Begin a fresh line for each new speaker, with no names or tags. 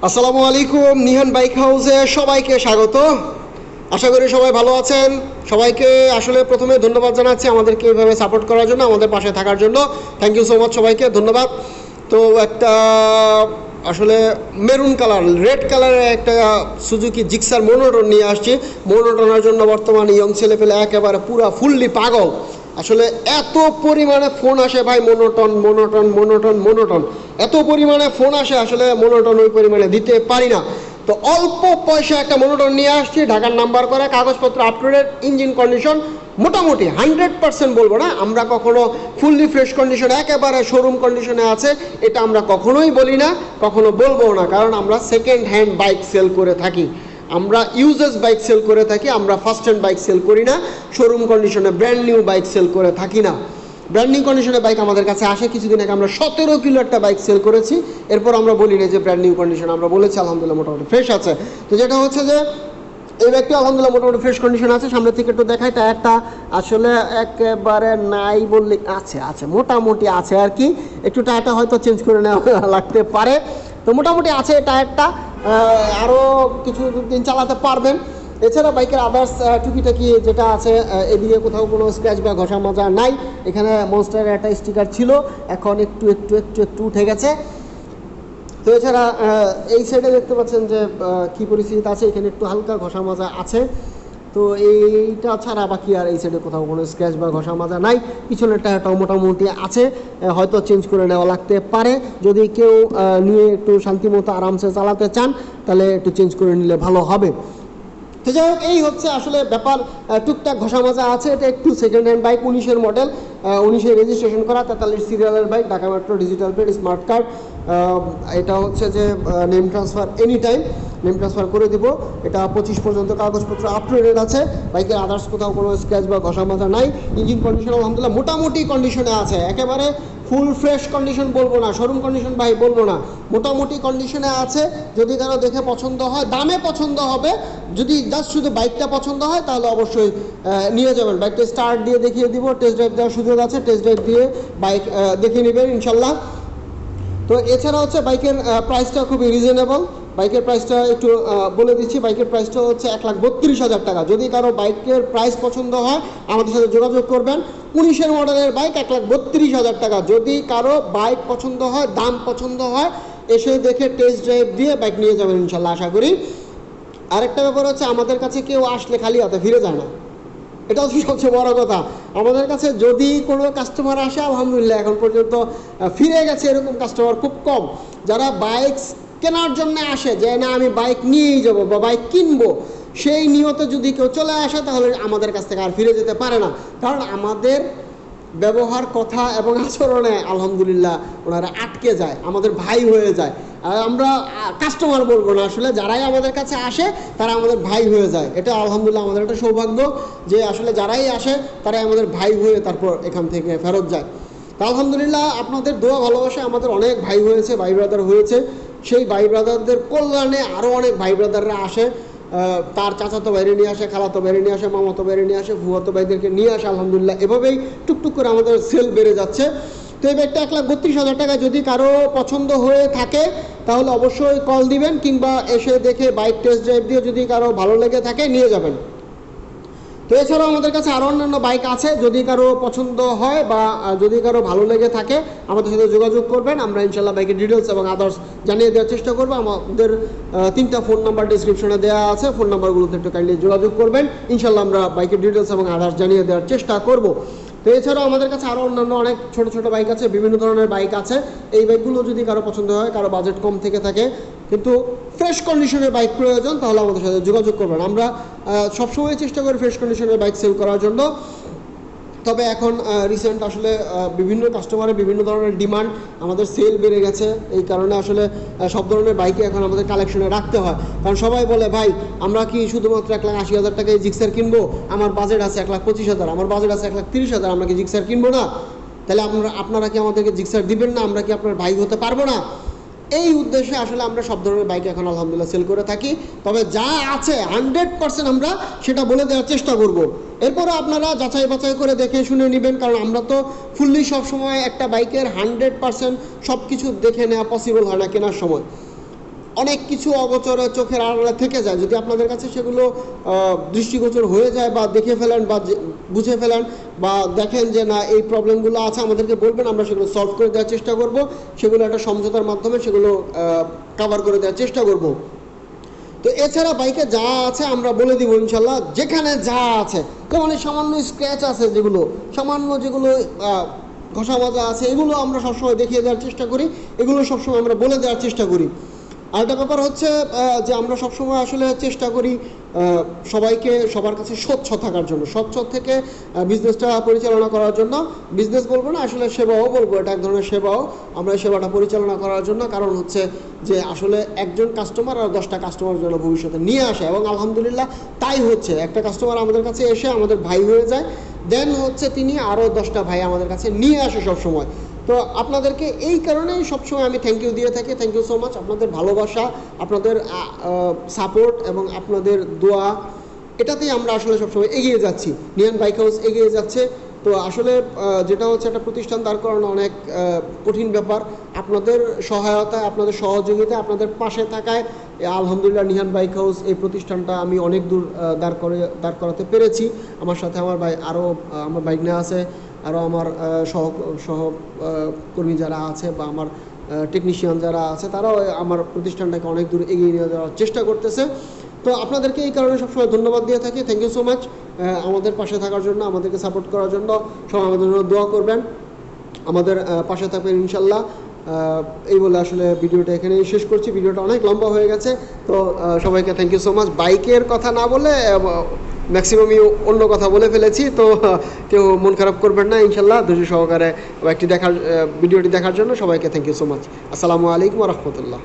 আসসালামু আলাইকুম, নিহান বাইক হাউসে সবাইকে স্বাগত। আশা করি সবাই ভালো আছেন। সবাইকে আসলে প্রথমে ধন্যবাদ জানাচ্ছি আমাদেরকে এইভাবে সাপোর্ট করার জন্য, আমাদের পাশে থাকার জন্য। থ্যাংক ইউ সো মাচ, সবাইকে ধন্যবাদ। তো একটা আসলে মেরুন কালার, রেড কালারের একটা সুজুকি জিক্সার মোনোটন নিয়ে আসছি। মোনোটনের জন্য বর্তমানে ইয়ং ছেলেপেলে একেবারে পুরা ফুললি পাগল। আসলে এত পরিমাণে ফোন আসে ভাই, মোনোটন মোনোটন মোনোটন মোনোটন, এত পরিমাণে ফোন আসে, আসলে মোনোটন ওই পরিমাণে দিতে পারি না। তো অল্প পয়সা একটা মোনোটন নিয়ে আসছি, ঢাকার নাম্বার করে, কাগজপত্র up to date, engine condition মোটামুটি 100% বলবো না, আমরা কখনো ফুললি ফ্রেশ কন্ডিশন একেবারে শোরুম কন্ডিশনে আছে এটা আমরা কখনোই বলি না, কখনো বলবো না, কারণ আমরা সেকেন্ড হ্যান্ড বাইক সেল করে থাকি, আমরা ইউজেস বাইক সেল করে থাকি, আমরা ফার্স্ট হ্যান্ড বাইক সেল করি না, শোরুম কন্ডিশনে ব্র্যান্ড নিউ বাইক সেল করে থাকি না। ব্র্যান্ড নিউ কন্ডিশনের বাইক আমাদের কাছে আসে। কিছুদিন আগে আমরা 17 কিলো একটা বাইক সেল করেছি, এরপর আমরা বলি না যে ব্র্যান্ড নিউ কন্ডিশন, আমরা বলেছি আলহামদুলিল্লাহ মোটামুটি ফ্রেশ আছে। তো যেটা হচ্ছে যে এই বাইকটা আলহামদুলিল্লাহ মোটামুটি ফ্রেশ কন্ডিশন আছে। সামনের থেকে একটু দেখাই, টায়ারটা আসলে একেবারে নাই বললে আছে, আছে মোটামুটি আছে আর কি, একটু টায়ারটা হয়তো চেঞ্জ করে নেওয়া লাগতে পারে। তো মোটামুটি আছে টায়ারটা, আরও কিছু দিন চালাতে পারবেন। এছাড়া বাইকের আদার্স টুকিটাকি যেটা আছে, এদিকে কোথাও কোনো স্ক্র্যাচ বা ঘষা মাজা নাই। এখানে মনস্টারের একটা স্টিকার ছিল, এখন একটু একটু একটু একটু উঠে গেছে। তো এছাড়া এই সাইডে দেখতে পাচ্ছেন যে কী পরিস্থিতি আছে, এখানে একটু হালকা ঘষা মাজা আছে। তো এইটা ছাড়া বাকি আর এই সাইডে কোথাও কোনো স্ক্র্যাচ বা ঘষা মাজা নাই। পিছনের টায়ারটাও মোটামুটি আছে, হয়তো চেঞ্জ করে নেওয়া লাগতে পারে। যদি কেউ নিয়ে একটু শান্তিমতো আরামসে চালাতে চান তাহলে একটু চেঞ্জ করে নিলে ভালো হবে। তো যাই হোক, এই হচ্ছে আসলে ব্যাপার। টুকটাক ঘষা মাজা আছে। এটা একটু সেকেন্ড হ্যান্ড বাইক, 19-এর মডেল, 19-এ রেজিস্ট্রেশন করা, 43 সিরিয়ালের bike, Dhaka metro, digital plate, smart card. এটা হচ্ছে যে name transfer any time, name transfer করে দেবো। এটা 25 পর্যন্ত কাগজপত্র আপ টু ডেট আছে। বাইকের আদার্স কোথাও কোনো স্ক্র্যাচ বা ঘষা মাজা নাই। ইঞ্জিন কন্ডিশন আলহামদুলিল্লাহ মোটামুটি কন্ডিশনে আছে, একেবারে ফুল ফ্রেশ কন্ডিশন বলবো না, শোরুম কন্ডিশন ভাই বলবো না, মোটামুটি কন্ডিশনে আছে। যদি কারো দেখে পছন্দ হয়, দামে পছন্দ হবে, যদি জাস্ট শুধু বাইকটা পছন্দ হয় তাহলে অবশ্যই নিয়ে যাবেন। বাইকটা স্টার্ট দিয়ে দেখিয়ে দিব, টেস্ট ড্রাইভ দেওয়ার সুযোগ আছে, টেস্ট ড্রাইভ দিয়ে বাইক দেখিয়ে নেবেন ইনশাল্লাহ। তো এছাড়া হচ্ছে বাইকের প্রাইসটা খুবই রিজনেবল। বাইকের প্রাইসটা একটু বলে দিচ্ছি, বাইকের প্রাইসটা হচ্ছে 1,32,000 টাকা। যদি কারো বাইকের প্রাইস পছন্দ হয় আমাদের সাথে যোগাযোগ করবেন। 19-এর মডেলের বাইক 1,32,000 টাকা। যদি কারো বাইক পছন্দ হয়, দাম পছন্দ হয়, এসে দেখে টেস্ট ড্রাইভ দিয়ে বাইক নিয়ে যাবেন ইনশাল্লাহ, আশা করি। আরেকটা ব্যাপার হচ্ছে, আমাদের কাছে কেউ আসলে খালি হাতে ফিরে যায় না, এটা হচ্ছে সবচেয়ে বড় কথা। আমাদের কাছে যদি কোনো কাস্টমার আসে, আলহামদুলিল্লাহ এখন পর্যন্ত ফিরে গেছে এরকম কাস্টমার খুব কম। যারা বাইক কেনার জন্য আসে, যে না আমি বাইক নিয়েই যাবো বা বাইক কিনবো, সেই নিয়তে যদি কেউ চলে আসে তাহলে আমাদের কাছ থেকে আর ফিরে যেতে পারে না। কারণ আমাদের ব্যবহার, কথা এবং আচরণে আলহামদুলিল্লাহ ওনারা আটকে যায়, আমাদের ভাই হয়ে যায়। আর আমরা কাস্টমার বলবো না, আসলে যারাই আমাদের কাছে আসে তারা আমাদের ভাই হয়ে যায়। এটা আলহামদুলিল্লাহ আমাদের একটা সৌভাগ্য যে আসলে যারাই আসে তারাই আমাদের ভাই হয়ে তারপর এখান থেকে ফেরত যায়। তা আলহামদুলিল্লাহ আপনাদের দোয়া ভালোবাসা আমাদের অনেক ভাই হয়েছে, ভাই ব্রাদার হয়েছে। সেই ভাই ব্রাদারদের কল্যাণে আরও অনেক ভাই ব্রাদাররা আসে, তার চাচাতো বাইরে নিয়ে আসে, খালাতো বাইরে নিয়ে আসে, মামাতো বাইরে নিয়ে আসে, ফুয়াতো ভাইদেরকে নিয়ে আসে। আলহামদুলিল্লাহ এভাবেই টুকটুক করে আমাদের সেল বেড়ে যাচ্ছে। তো এই ব্যাগটা 1,32,000 টাকা। যদি কারো পছন্দ হয়ে থাকে তাহলে অবশ্যই কল দিবেন, কিংবা এসে দেখে বাইক টেস্ট ড্রাইভ দিয়ে যদি কারো ভালো লেগে থাকে নিয়ে যাবেন। তো এছাড়াও আমাদের কাছে আরও অন্যান্য বাইক আছে, যদি কারো পছন্দ হয় বা যদি কারো ভালো লেগে থাকে আমাদের সাথে যোগাযোগ করবেন। আমরা ইনশাল্লাহ বাইকের ডিটেলস এবং আদার্স জানিয়ে দেওয়ার চেষ্টা করবো। আমাদের 3টা ফোন নাম্বার ডিসক্রিপশনে দেওয়া আছে, ফোন নাম্বারগুলোতে একটু কাইন্ডলি যোগাযোগ করবেন। ইনশাল্লাহ আমরা বাইকের ডিটেলস এবং আদার্স জানিয়ে দেওয়ার চেষ্টা করব। তো এছাড়াও আমাদের কাছে আরও অন্যান্য অনেক ছোটো ছোটো বাইক আছে, বিভিন্ন ধরনের বাইক আছে। এই বাইকগুলো যদি কারো পছন্দ হয়, কারো বাজেট কম থেকে থাকে কিন্তু ফ্রেশ কন্ডিশনের বাইক প্রয়োজন, তাহলে আমাদের সাথে যোগাযোগ করবেন। আমরা সবসময় চেষ্টা করি ফ্রেশ কন্ডিশনের বাইক সেল করার জন্য। তবে এখন রিসেন্ট আসলে বিভিন্ন কাস্টমারের বিভিন্ন ধরনের ডিমান্ড, আমাদের সেল বেড়ে গেছে, এই কারণে আসলে সব ধরনের বাইকে এখন আমাদের কালেকশনে রাখতে হয়। কারণ সবাই বলে ভাই আমরা কি শুধুমাত্র 1,80,000 টাকায় জিক্সার কিনবো, আমার বাজেট আছে 1,25,000, আমার বাজেট আছে 1,30,000, আমরা কি জিক্সার কিনবো না? তাহলে আপনারা কি আমাদেরকে জিক্সার দিবেন না? আমরা কি আপনার ভাই হতে পারবো না? এই উদ্দেশ্যে আসলে আমরা সব ধরনের বাইক এখন আলহামদুলিল্লাহ সেল করে থাকি। তবে যা আছে 100% আমরা সেটা বলে দেওয়ার চেষ্টা করব। এরপরে আপনারা যাচাই বাছাই করে দেখে শুনে নেবেন, কারণ আমরা তো ফুললি সবসময় একটা বাইকের 100% সব কিছু দেখে নেওয়া পসিবল হয় না কেনার সময়। অনেক কিছু অগোচরে চোখের আড়ালে থেকে যায়, যদি আপনাদের কাছে সেগুলো দৃষ্টিগোচর হয়ে যায় বা দেখে ফেলেন বা বুঝে ফেলেন বা দেখেন যে না এই প্রবলেমগুলো আছে, আমাদেরকে বলবেন, আমরা সেগুলো সলভ করে দেওয়ার চেষ্টা করব, সেগুলো একটা সমঝোতার মাধ্যমে সেগুলো কভার করে দেওয়ার চেষ্টা করব। তো এছাড়া বাইকে যা আছে আমরা বলে দিব ইনশাল্লাহ, যেখানে যা আছে, যেমন সামান্য স্ক্র্যাচ আছে, যেগুলো সামান্য যেগুলো ঘষা মাজা আছে, এগুলো আমরা সবসময় দেখিয়ে দেওয়ার চেষ্টা করি, এগুলো সবসময় আমরা বলে দেওয়ার চেষ্টা করি। আরেকটা ব্যাপার হচ্ছে যে আমরা সবসময় আসলে চেষ্টা করি সবাইকে সবার কাছে স্বচ্ছ থাকার জন্য, স্বচ্ছ থেকে বিজনেসটা পরিচালনা করার জন্য। বিজনেস বলবো না, আসলে সেবাও বলবো, এটা এক ধরনের সেবাও। আমরা সেবাটা পরিচালনা করার জন্য, কারণ হচ্ছে যে আসলে একজন কাস্টমার আর 10টা কাস্টমার যেন ভবিষ্যতে নিয়ে আসে, এবং আলহামদুলিল্লাহ তাই হচ্ছে। একটা কাস্টমার আমাদের কাছে এসে আমাদের ভাই হয়ে যায়, দেন হচ্ছে তিনি আরও 10টা ভাই আমাদের কাছে নিয়ে আসে সবসময়। তো আপনাদেরকে এই কারণেই সবসময় আমি থ্যাংক ইউ দিয়ে থাকি। Thank you so much. আপনাদের ভালোবাসা, আপনাদের সাপোর্ট এবং আপনাদের দোয়া, এটাতেই আমরা আসলে সবসময় এগিয়ে যাচ্ছি। নিহান বাইক হাউস এগিয়ে যাচ্ছে। তো আসলে যেটা হচ্ছে একটা প্রতিষ্ঠান দাঁড় করানো অনেক কঠিন ব্যাপার। আপনাদের সহায়তা, আপনাদের সহযোগিতা, আপনাদের পাশে থাকায় আলহামদুলিল্লাহ নিহান বাইক হাউস এই প্রতিষ্ঠানটা আমি অনেক দূর দাঁড় করাতে পেরেছি। আমার সাথে আমার আরও আমার বাইকনা আছে, আরও আমার সহকর্মী যারা আছে বা আমার টেকনিশিয়ান যারা আছে, তারাও আমার প্রতিষ্ঠানটাকে অনেক দূর এগিয়ে নিয়ে যাওয়ার চেষ্টা করতেছে। তো আপনাদেরকে এই কারণে সবসময় ধন্যবাদ দিয়ে থাকি। থ্যাংক ইউ সো মাচ আমাদের পাশে থাকার জন্য, আমাদেরকে সাপোর্ট করার জন্য। সবাই আমাদের জন্য দোয়া করবেন, আমাদের পাশে থাকবেন ইনশাল্লাহ। এই বলে আসলে ভিডিওটা এখানেই শেষ করছি। ভিডিওটা অনেক লম্বা হয়ে গেছে, তো সবাইকে থ্যাংক ইউ সো মাচ। বাইকের কথা না বলে ম্যাক্সিমামই অন্য কথা বলে ফেলেছি, তো কেউ মন খারাপ করবেন না ইনশাল্লাহ। ধৈর্য সহকারে ভিডিওটি দেখার জন্য সবাইকে থ্যাংক ইউ সো মাচ। আসসালামু আলাইকুম ওয়া রাহমাতুল্লাহ।